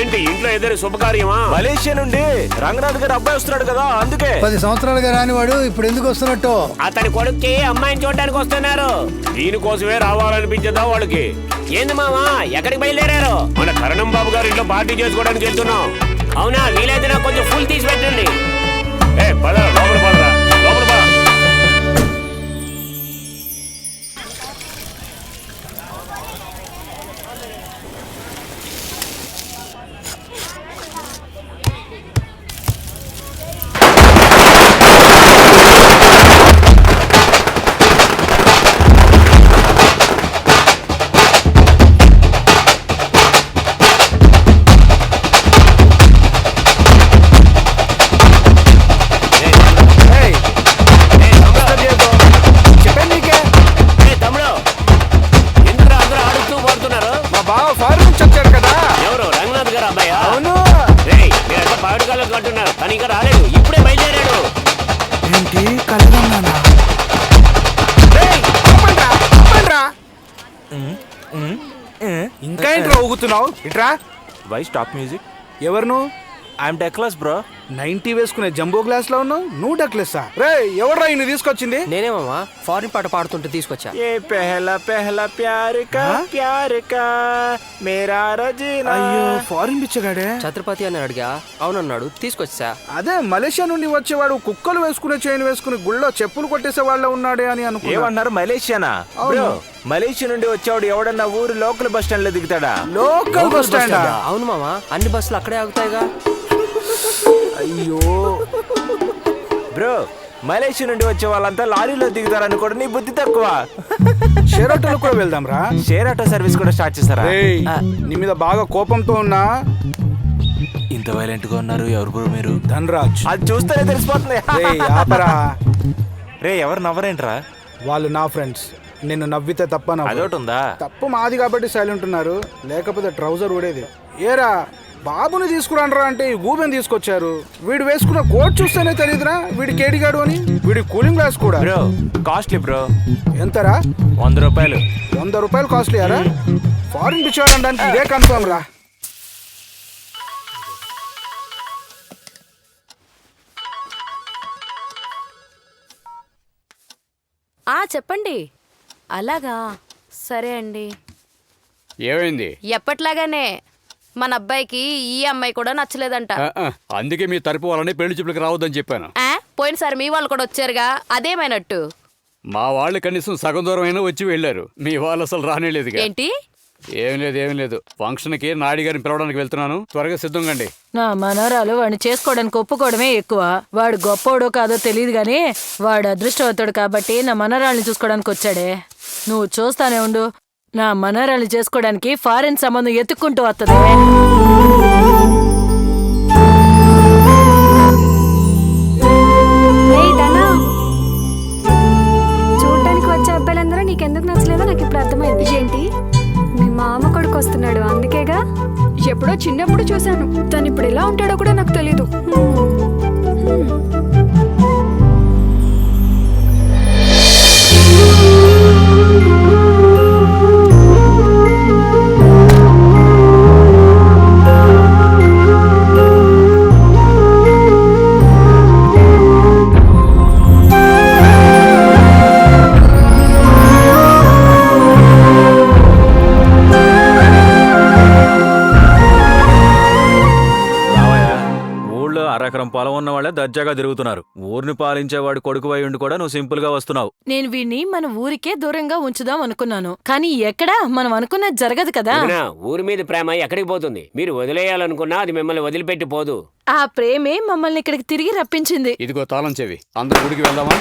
ఏంటి ఇంట్లో ఏదైనా శుభకార్యమా? మలేషియా నుండి రంగనాథ్ గారు అబ్బాయి వస్తున్నాడు కదా, అందుకే. 10 సంవత్సరాలుగా రానివాడు ఇప్పుడు ఎందుకు వస్తున్నట్టు? అతని కొడుక్కి అమ్మాయిని చూడడానికి వస్తున్నారు. దీనికోసమే రావాలనిపించదా వాళ్ళకి? ఏంది మామా ఎక్కడికి బయలుదేరారు? మన కరణం బాబు గారు ఇంట్లో పార్టీ చేసుకోవడానికి వెళ్తున్నాం. అవునా? వీలైతే నాకు కొంచెం ఫుల్ తీసి పెట్టండి. పదరా లోపల, పదరా లోపల పద. ఇంకా ఏంట్రా ఊగుతున్నావు? ఇట్రా. Why stop music? ఎవరు నువ్వు? I'm డెక్లస్ bro. 90 వేసుకునే జంబో గ్లాస్ లో ఉన్నావు. నువ్వు డక్లెస్సా? రే ఎవడ్రా ఇన్ని తీసుకొచ్చింది? నేనేమమ్మా ఫారిన్ పాట పాడుతుంటే తీసుకొచ్చా. ఏ పెహలా పెహలా ప్యార్ కా ప్యార్ కా మేరా రజీనా. అయ్యో ఫారిన్ బిచ్చగాడే. ఛత్రపతి అని అడిగా, అవునన్నాడు, తీసుకొచ్చా. అదే మలేషియా నుండి వచ్చేవాడు కుక్కలు వేసుకునే చైన్ వేసుకుని గుళ్ళో చెప్పులు కొట్టేసే వాళ్ళ ఉన్నాడే అని అనుకున్నా. ఏమన్నారు? మలేషియానా? బ్రో మలేషియా నుండి వచ్చేవాడు ఎవడన్నా ఊరు లోకల్ బస్ స్టాండ్ లో దిగుతాడా? Local bus stand? అవును మామా, అన్ని బస్సులు అక్కడే ఆగుతాయిగా. అయ్యో బ్రో మలేషియా నుండి వచ్చే వాళ్ళంతా లారీలో దిగుతారని కూడా నీ బుద్ధి తక్కువ. షేర్ ఆటోలో కూడా వెళ్దాం రా. షేర్ ఆటో సర్వీస్ కూడా స్టార్ట్ చేస్తారా? నీ మీద బాగా కోపంతో ఉన్నా. ఇంత వైలెంట్ గా ఉన్నారు. ఎవరు బ్రో మీరు? ధనరాజ్. అది చూస్తేనే తెలిసిపోతుంది. ఆపరా. రే ఎవరు నవ్వరేంట్రా? వాళ్ళు నా ఫ్రెండ్స్. నిన్ను నవ్వితే తప్ప అదొకటి ఉందా? తప్పు మాది కాబట్టి సైలెంట్ ఉన్నారు, లేకపోతే ట్రౌజర్ ఊడేది. ఏరా బాబుని తీసుకురాండ్రా అంటే ఈ గూబెని తీసుకొచ్చారు. వీడు వేసుకున్న కోట్ చూస్తేనే తెలియదురా వీడి కేడిగాడు అని. వీడి కూలింగ్ గ్లాస్ కూడా బ్రో కాస్ట్లీ బ్రో. ఎంతరా? 100 రూపాయలు. 100 రూపాయలు కాస్ట్లీ అరా? ఫారిన్ పిచ్చారనడానికి ఇదే కన్ఫర్మ్ రా. చెప్పండి. అలాగా, సరే అండి. ఏమైంది? ఎప్పట్లాగానే మన అబ్బాయికి ఈ అమ్మాయి కూడా నచ్చలేదంట. అందుకే మీ తరపు వాళ్ళని పెళ్లి చూపులకు రావద్దని చెప్పాను. పోయినసారి మీ వాళ్ళు కూడా వచ్చారుగా, అదేమైనట్టు? మా వాళ్ళు కనీసం సగం దూరం అయినా వచ్చి వెళ్ళారు. మీ వాళ్ళు అసలు రానేలేదు. ఏంటి? ఏం లేదు ఫంక్షన్ కి నాడి గారిని పిలవడానికి వెళ్తున్నాను. త్వరగా సిద్ధంగా అండి. నా మనవరాలు వాడిని చేసుకోవడానికి ఒప్పుకోవడమే ఎక్కువ. వాడు గొప్పోడో కాదో తెలియదు గాని వాడు అదృష్టవంతుడు కాబట్టి నా మనవరాల్ని చూసుకోవడానికి వచ్చాడే. నువ్వు చూస్తానే ఉండు, నా మనవరాల్ని చేసుకోవడానికి ఫారెన్ సంబంధం ఎత్తుక్కుంటూ వస్తుంది. చూడడానికి వచ్చే అబ్బాయిలందరూ నీకెందుకు నచ్చలేదో నాకు ఇప్పుడు అర్థమైంది. ఏంటి? మీ మామ కొడుకు వస్తున్నాడు అందుకేగా. ఎప్పుడో చిన్నప్పుడు చూశాను. తను ఇప్పుడు ఎలా ఉంటాడో కూడా నాకు తెలీదు. ఎకరం పొలం ఉన్న వాళ్ళే దర్జాగా తిరుగుతున్నారు. ఊరిని పాలించేవాడు కొడుకు అయి ఉండి కూడా నువ్వు సింపుల్ గా వస్తున్నావు. నేను వీడిని మన ఊరికే దూరంగా ఉంచుదాం అనుకున్నాను, కానీ ఎక్కడా మనం అనుకున్నది జరగదు కదా. ఊరి మీద ప్రేమ ఎక్కడికి పోతుంది? మీరు వదిలేయాలనుకున్నా అది మిమ్మల్ని వదిలిపెట్టి పోదు. ఆ ప్రేమే మమ్మల్ని ఇక్కడికి తిరిగి రప్పించింది. ఇదిగో తాళం చెవి, అందరూ గుడికి వెళ్దామా?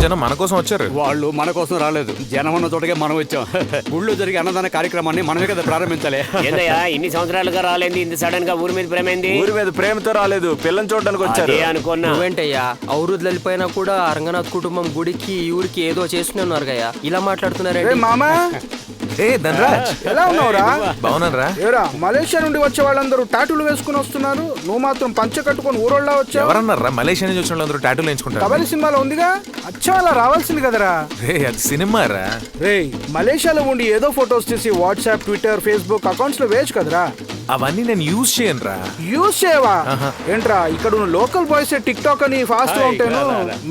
జనం మన కోసం వచ్చారు. వాళ్ళు మన కోసం రాలేదు, జనం ఉన్న చోటకే మనం వచ్చాం. గుళ్ళో జరిగే అన్నదాన కార్యక్రమాన్ని మనమే కదా ప్రారంభించాలి. ఏందయ్యా ఇన్ని సంవత్సరాలుగా రాలేదు, ఇంత సడన్ గా ఊరి మీద ప్రేమైంది? ఊరి మీద ప్రేమతో రాలేదు, పిల్లని చూడడానికి వచ్చారు అనుకున్నా. నువ్వేంటయ్యా ఔరుద్ వెళ్ళిపోయినా కూడా రంగనాథ్ కుటుంబం గుడికి ఈ ఊరికి ఏదో చేస్తూనే ఉన్నారు కదా, ఇలా మాట్లాడుతున్నారండి. మామా ఏ ధనరాజ్ ఎలా ఉన్నావురా? బాగున్నారా? ఏరా మలేషియా నుండి వచ్చే వాళ్ళందరూ టాటూలు వేసుకుని వస్తున్నారు, నువ్వు మాత్రం పంచ కట్టుకొని ఊరోళ్ళ వచ్చావు. ఎవరన్నారా మలేషియా నుంచి వచ్చిన వాళ్ళందరూ టాటూలు వేయించుకుంటారు? కబడ్డీ సినిమాలో ఉందిగా, అచ్చా అలా రావాల్సింది కదరా. రే అది సినిమా రా. రేయ్ మలేషియాలో ఉండి ఏదో ఫొటోస్ తీసి వాట్సాప్, ట్విట్టర్, ఫేస్బుక్ అకౌంట్స్ లో వేయచ్చు కదరా. అవన్నీ నేను యూజ్ చేయను రా. యూజ్ చేయవా? ఏంట్రా ఇక్కడ ఉన్న లోకల్ బాయ్స్ టిక్ టాక్ అని ఫాస్ట్ గా ఉంటాను.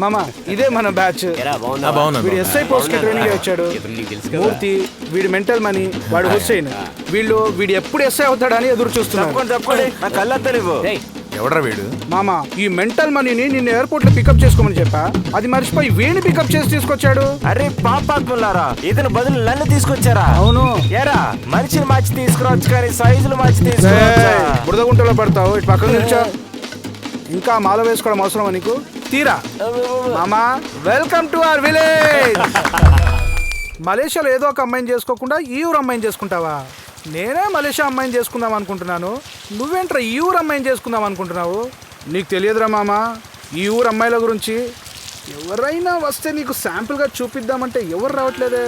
మామ ఇదే మన బ్యాచ్. బాగున్నాను. వీడు ఎస్ఐ పోస్ట్ కి ట్రైనింగ్ వచ్చాడు. మూర్తి వీడి మెంటల్ మనీ, వాడు హుస్సేన్. వీడు ఎప్పుడు ఎస్ఐ అవుతాడని ఎదురు చూస్తున్నాడు. తప్పండి నా కళ్ళద్దా నువ్వు. ఎవడరా వీడు? మామ ఈ మెంటల్ మనీని నిన్న ఎయిర్పోర్ట్ లో పికప్ చేసుకోమని చెప్పా, అది మర్చిపోయి వీడిని పికప్ చేసి తీసుకొచ్చాడు. అరే పాపాత్ములారా, ఇతను బదులు నన్ను తీసుకొచ్చారా? అవును. ఏరా మనిషిని మార్చి తీసుకురావచ్చు కానీ సైజులు మార్చి తీసుకురావచ్చా? బురదగుంటలో పడతావు, ఇటు పక్కన నిల్చో. ఇంకా మాల వేసుకోవడం అవసరమా నీకు? తీరా మామా, వెల్కమ్ టు అవర్ విలేజ్. మలేషియాలో ఏదో ఒక అమ్మాయిని చేసుకోకుండా ఈ ఊరు అమ్మాయిని చేసుకుంటావా? నేనే మలేషియా అమ్మాయిని చేసుకుందాం అనుకుంటున్నాను, నువ్వేంట్రా ఈ ఊరు అమ్మాయిని చేసుకుందాం అనుకుంటున్నావు? నీకు తెలియదురా మామ ఈ ఊరు అమ్మాయిల గురించి. ఎవరైనా వస్తే నీకు శాంపుల్గా చూపిద్దామంటే ఎవరు రావట్లేదే.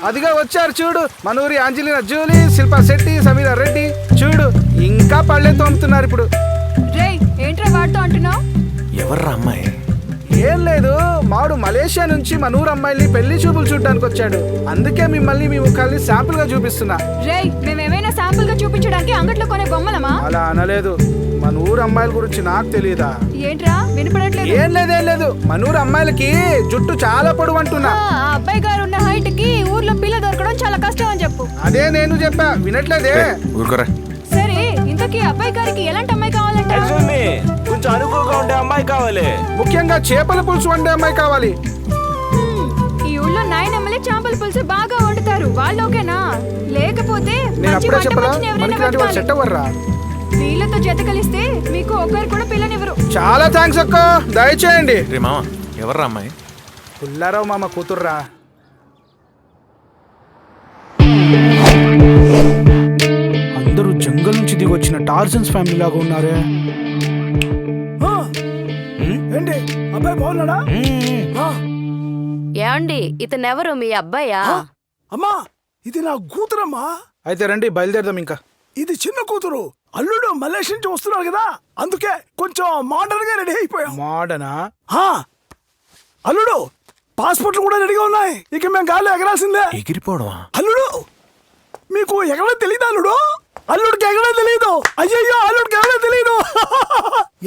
అదిగా వచ్చారు చూడు, మన ఊరి ఆంజలినా జూలీ, శిల్పా శెట్టి, సమీరా రెడ్డి. చూడు ఇంకా పళ్ళే తోముతున్నారు ఇప్పుడు. రేయ్ ఏంట్రా వాడితో అంటున్నావు? ఎవర్రా అమ్మాయి? ఏం లేదు, మాడు మలేషియా నుంచి మన ఊరు అమ్మాయిని పెళ్లి చూపులు చూడడానికి వచ్చాడు, అందుకే మిమ్మల్ని మీ ముఖాల్ని శాంపుల్ గా చూపిస్తున్నా. రేయ్ మేమేమైనా శాంపుల్ గా చూపించడానికి అంగట్లో కొనే బొమ్మలమా? అలా అనలేదు, మన ఊరు అమ్మాయిల గురించి నాకు తెలియదా? ఏంట్రా వినపడట్లేదు? ఏం లేదు, మన ఊరు అమ్మాయిలకి జుట్టు చాలా పొడవు అంటున్నా. ఆ అబ్బాయి గారు ఉన్న హైట్ కి ఊర్లో పిల్ల దొరకడం చాలా కష్టం అని చెప్పు. అదే నేను చెప్పా, వినట్లేదే. ఊరుకోరా. సరే ఇంతకీ అబ్బాయి గారికి ఎలాంటి అమ్మాయి కావాలంట? కొంచెం అనుకువగా ఉండే అమ్మాయి కావాలి. ముఖ్యంగా చేపల పులుసు వండే అమ్మాయి కావాలి. ఈ ఊళ్ళో నాయనమ్మలే చేపల పులుసు బాగా వండుతారు, వాళ్ళు ఓకేనా? లేకపోతే నేను మంచి అప్పుడే వంట చెప్పలా, మనిషిని ఎవరైనా మనకి వాళ్ళు సెట్ వెతకాలి. అవ్వర్రా. వీళ్ళతో జత కలిస్తే మీకు ఒకరు కూడా పిల్లనివ్వరు. చాలా థ్యాంక్స్ అక్క, దయచేయండి. రే మామ ఎవర్రా అమ్మాయి? పుల్లారావు మామ కూతుర్రా. అందరూ జంగల్ నుంచి దిగొచ్చిన టార్జన్స్ ఫ్యామిలీ లాగా ఉన్నారే. ఏంటి అబ్బాయి బాగున్నాడా? ఏమండి ఇతనెవరు, మీ అబ్బాయా? అమ్మా ఇది నా కూతురమ్మా. అయితే రండి బయలుదేరదాం. ఇంకా ఇది చిన్న కూతురు, అల్లుడు మలేషియా నుంచి వస్తున్నాడు కదా, అందుకే కొంచెం మోడర్న్ గా రెడీ అయిపోయాం. మోడనా? అల్లుడు పాస్పోర్ట్లు కూడా రెడీగా ఉన్నాయి, ఇక మేము గాల్లో ఎగరాల్సిందే. ఎగిరిపోవడమా? అల్లుడు మీకు ఎగరడం తెలీదు అల్లుడు? అల్లుడికి ఎగరడం తెలీదు? అయ్యయ్యో అల్లుడికి ఎగరడం తెలీదు.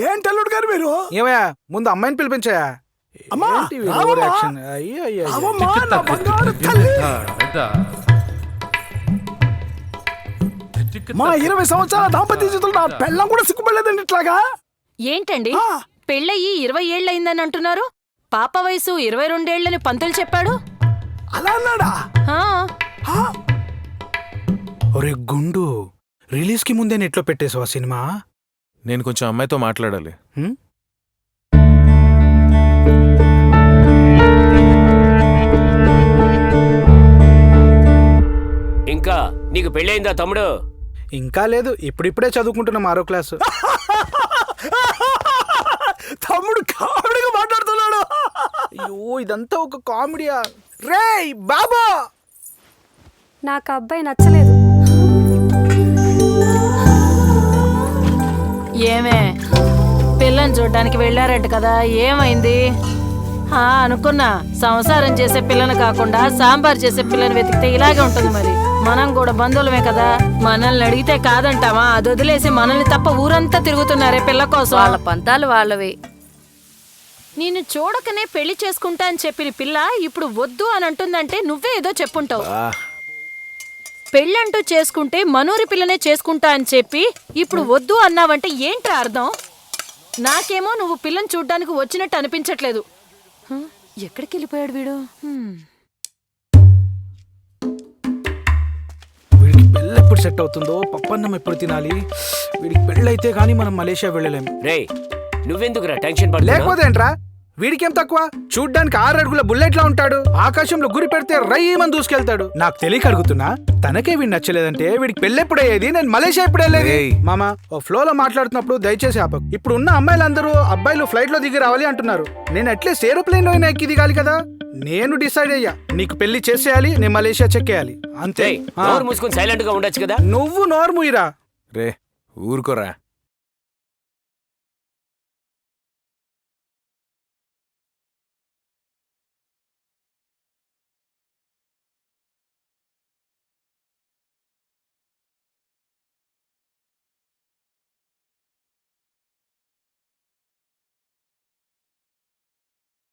ఏంటి అల్లుడు గారు మీరు? ఏమయ్యా ముందు అమ్మాయిని పిలిపించాయా? అమ్మా, ఏంటి వీడి రావమ్మా. overreaction? అయ్యయ్యయ్య. రావమ్మా, నా బంగారు తల్లి. మా 20 సంవత్సరాల దాంపత్య జీవితంలో నా పెళ్ళం కూడా సిగ్గుపడలేదండి ఇట్లాగా. ఏంటండి పెళ్ళయి 20 ఏళ్ళయిందని అంటున్నారు? పాప వయసు 22 ఏళ్ళని పంతులు చెప్పాడు. అలా అన్నాడా? ఆ, ఒరే గుండు, రిలీజ్ కి ముందే నెట్లో పెట్టేసావా సినిమా? నేను కొంచెం అమ్మాయితో మాట్లాడాలి. ఇంకా నీకు పెళ్ళయిందా తమ్ముడు? ఇంకా లేదు, ఇప్పుడిప్పుడే చదువుకుంటున్నాం 6వ క్లాసు. తమ్ముడు కామెడీగా మాట్లాడుతున్నాడు. అయ్యో ఇదంతా ఒక కామెడీయా? రేయ్ బాబా, నాకు ఆ అబ్బాయి నచ్చలేదు. ఏమే పిల్లని చూడ్డానికి వెళ్ళారంట కదా, ఏమైంది? అనుకున్నా సంసారం చేసే పిల్లని కాకుండా సాంబార్ చేసే పిల్లని వెతికితే ఇలాగే ఉంటుంది. మరి మనం కూడా బంధువులమే కదా, మనల్ని అడిగితే కాదంటామా? అది వదిలేసి మనల్ని తప్ప ఊరంతా తిరుగుతున్నారే పిల్ల కోసం. వాళ్ళ పంతాలు వాళ్ళవి. నిన్ను చూడకనే పెళ్లి చేసుకుంటా అని చెప్పిన పిల్ల ఇప్పుడు వద్దు అని అంటుందంటే నువ్వే ఏదో చెప్పుంటావు. పెళ్ళంటూ చేసుకుంటే మనూరి పిల్లనే చేసుకుంటా అని చెప్పి ఇప్పుడు వద్దు అన్నావంటే ఏంట్రా అర్థం? నాకేమో నువ్వు పిల్లని చూడ్డానికి వచ్చినట్టు అనిపించట్లేదు. ఎక్కడికి వెళ్ళిపోయాడు వీడు? వీడికి పెళ్ళి ఎప్పుడు సెట్ అవుతుందో, పప్పన్నం ఎప్పుడు తినాలి? వీడికి పెళ్ళి అయితే గానీ మనం మలేషియా వెళ్ళలేం. రేయ్ నువ్వెందుకురా టెన్షన్ పడ? లేకపోతే ఏంట్రా, వీడికేం తక్కువ? చూడ్డానికి 6 అడుగుల బుల్లెట్ లా ఉంటాడు, ఆకాశంలో గురి పెడితే రయ్యమని దూసుకెళ్తాడు. నాకు తెలియక అడుగుతున్నా, తనకే వీడు నచ్చలేదంటే వీడికి పెళ్ళెప్పుడయ్యేది? నేను మలేషియా ఎప్పుడు వెళ్ళేది? ఏయ్. మామ, ఓ ఫ్లోలో మాట్లాడుతున్నప్పుడు దయచేసి ఆపకు. ఇప్పుడు ఉన్న అమ్మాయిలందరూ అబ్బాయిలు ఫ్లైట్ లో దిగి రావాలి అంటున్నారు. నేను అట్లీస్ట్ ఏరోప్లేన్ లో అయినా ఎక్కి దిగాలి కదా. నేను డిసైడ్ అయ్యా, నీకు పెళ్లి చేసేయాలి, నేను మలేషియా చెక్కేయాలి అంతే. నోరు మూసుకొని సైలెంట్ గా ఉండొచ్చు కదా. నువ్వు నోరు మూయిరా. రే ఊరుకోరా.